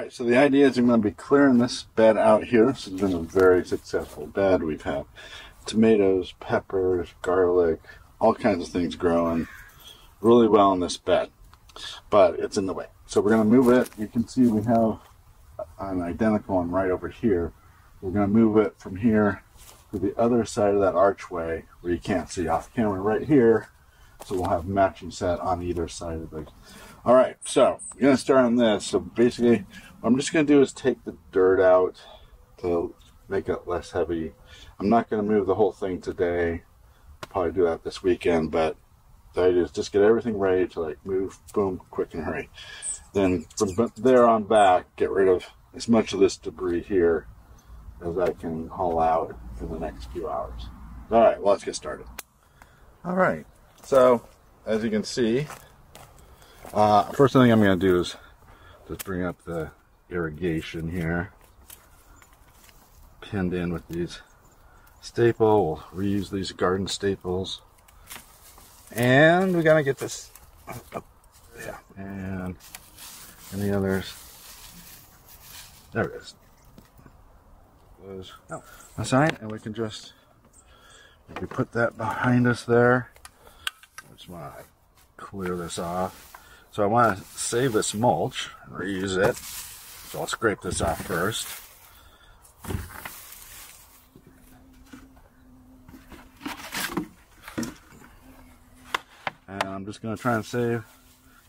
Alright, so the idea is I'm going to be clearing this bed out here. This has been a very successful bed. We've had tomatoes, peppers, garlic, all kinds of things growing really well in this bed. But it's in the way. So we're going to move it. You can see we have an identical one right over here. We're going to move it from here to the other side of that archway where you can't see off camera right here. So we'll have a matching set on either side of the... Alright, so we're going to start on this. So basically, what I'm just going to do is take the dirt out to make it less heavy. I'm not going to move the whole thing today. I'll probably do that this weekend, but the idea is just get everything ready to like move, boom, quick and hurry. Then from there on back, get rid of as much of this debris here as I can haul out in the next few hours. Alright, well, let's get started. Alright, so as you can see, first thing I'm going to do is just bring up the irrigation here. Pinned in with these staple. We'll reuse these garden staples. And we got to get this up. Yeah. And any others? There it is. Those aside, and we can just, if we put that behind us there, I just want to clear this off. So I want to save this mulch, reuse it. So I'll scrape this off first. And I'm just going to try and save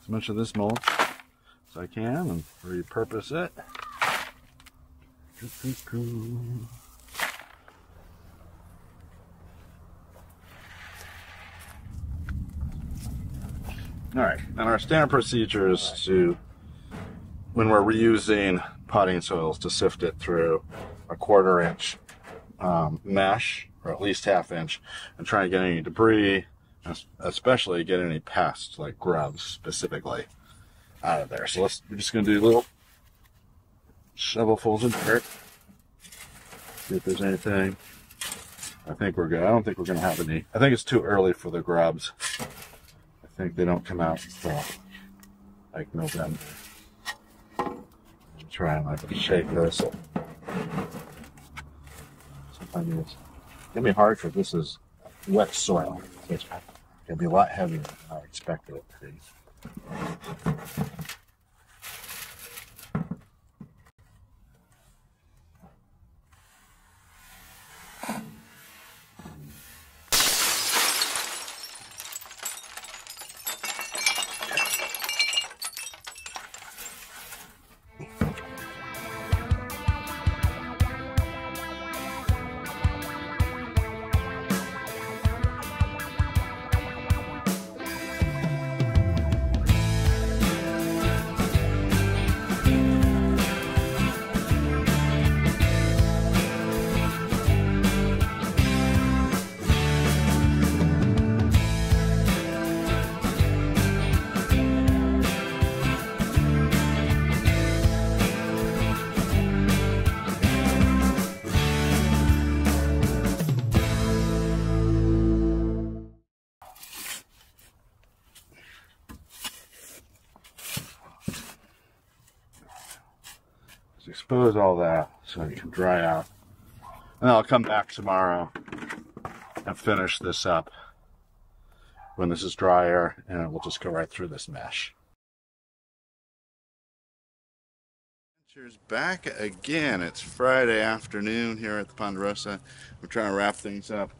as much of this mulch as I can and repurpose it. Alright, and our standard procedure is to, when we're reusing potting soils, to sift it through a 1/4 inch mesh, or at least 1/2 inch, and try and get any debris, especially get any pests, like grubs specifically, out of there. So we're just going to do little shovelfuls of dirt, see if there's anything. I think we're good. I don't think we're going to have any. I think it's too early for the grubs. I think they don't come out until like November. Try and like shake this. Sometimes it's gonna be hard because this is wet soil. So it's gonna be a lot heavier than I expected it to be. Expose all that so it can dry out. And I'll come back tomorrow and finish this up when this is drier, and we'll just go right through this mesh. Cheers, back again. It's Friday afternoon here at the Ponderosa. We're trying to wrap things up.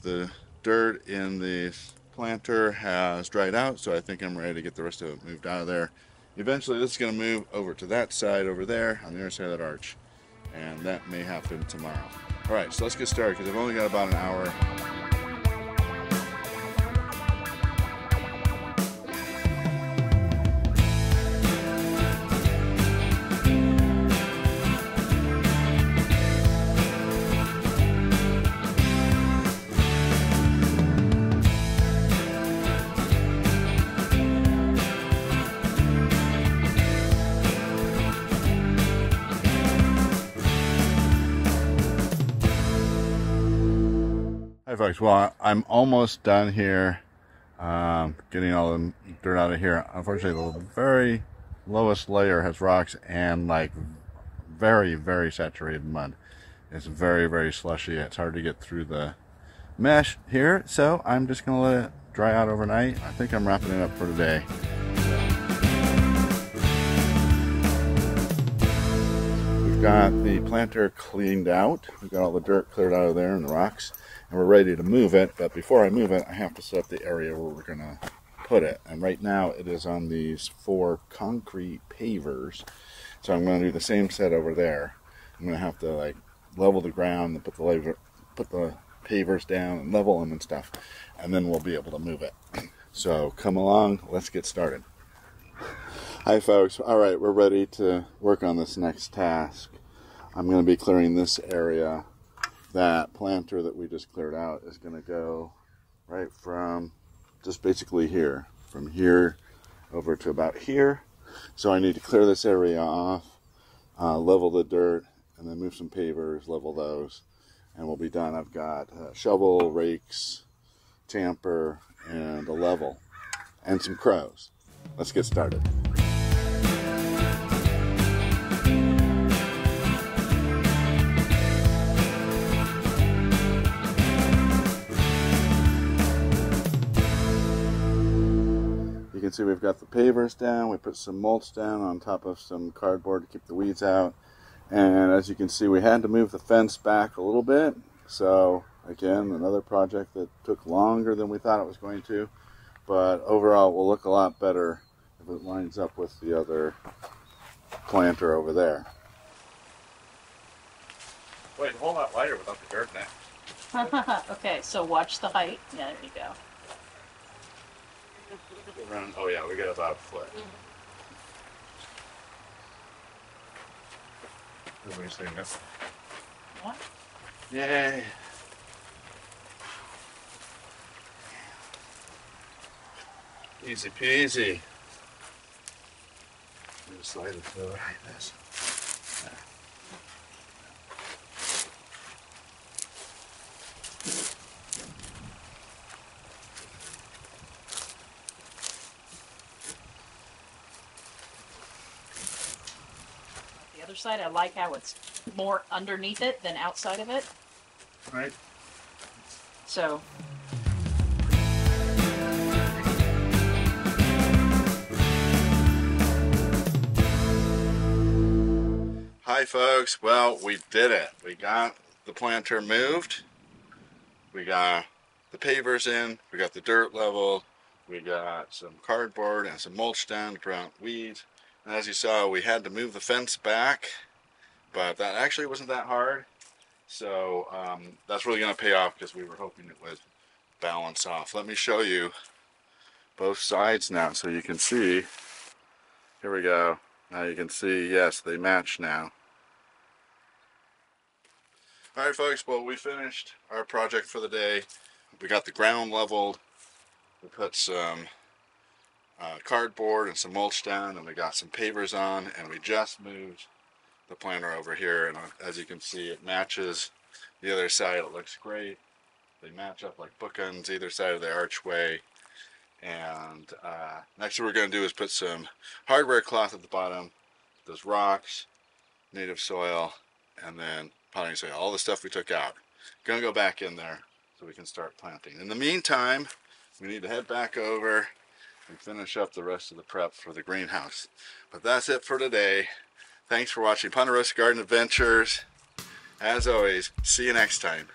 The dirt in the planter has dried out, so I think I'm ready to get the rest of it moved out of there. Eventually this is going to move over to that side over there on the other side of that arch, and that may happen tomorrow. Alright, so let's get started because I've only got about an hour. Hi folks, well I'm almost done here getting all the dirt out of here. Unfortunately the very lowest layer has rocks and like very, very saturated mud. It's very, very slushy. It's hard to get through the mesh here, so I'm just gonna let it dry out overnight. I think I'm wrapping it up for today. We've got the planter cleaned out. We've got all the dirt cleared out of there and the rocks, and we're ready to move it. But before I move it, I have to set up the area where we're gonna put it. And right now it is on these 4 concrete pavers. So I'm gonna do the same set over there. I'm gonna have to like level the ground and put the pavers down and level them and stuff, and then we'll be able to move it. So come along, let's get started. Hi folks, alright, we're ready to work on this next task. I'm going to be clearing this area. That planter that we just cleared out is going to go right from just basically here, from here over to about here. So I need to clear this area off, level the dirt, and then move some pavers, level those, and we'll be done. I've got shovel, rakes, tamper, and a level, and some crows. Let's get started. You can see we've got the pavers down. We put some mulch down on top of some cardboard to keep the weeds out. And as you can see, we had to move the fence back a little bit. So again, another project that took longer than we thought it was going to. But overall, it will look a lot better if it lines up with the other planter over there. Wait, a whole lot lighter without the dirt now. Okay, so watch the height. Yeah, there you go. Around, oh yeah, we got about a foot. Everybody's saying this. What? Yay! Easy peasy. Just slide it to like this. The other side, I like how it's more underneath it than outside of it. Right. So. Hi folks, well we did it. We got the planter moved, we got the pavers in, we got the dirt leveled, we got some cardboard and some mulch down to prevent weeds. And as you saw, we had to move the fence back, but that actually wasn't that hard. So that's really going to pay off because we were hoping it would balance off. Let me show you both sides now so you can see. Here we go. Now you can see, yes, they match now. Alright folks, well we finished our project for the day. We got the ground leveled. We put some cardboard and some mulch down, and we got some pavers on, and we just moved the planter over here, and as you can see it matches the other side. It looks great. They match up like bookends either side of the archway. And next what we're going to do is put some hardware cloth at the bottom, those rocks, native soil, and then potting soil, all the stuff we took out. Gonna go back in there so we can start planting. In the meantime, we need to head back over and finish up the rest of the prep for the greenhouse. But that's it for today. Thanks for watching Ponderosa Garden Adventures. As always, see you next time.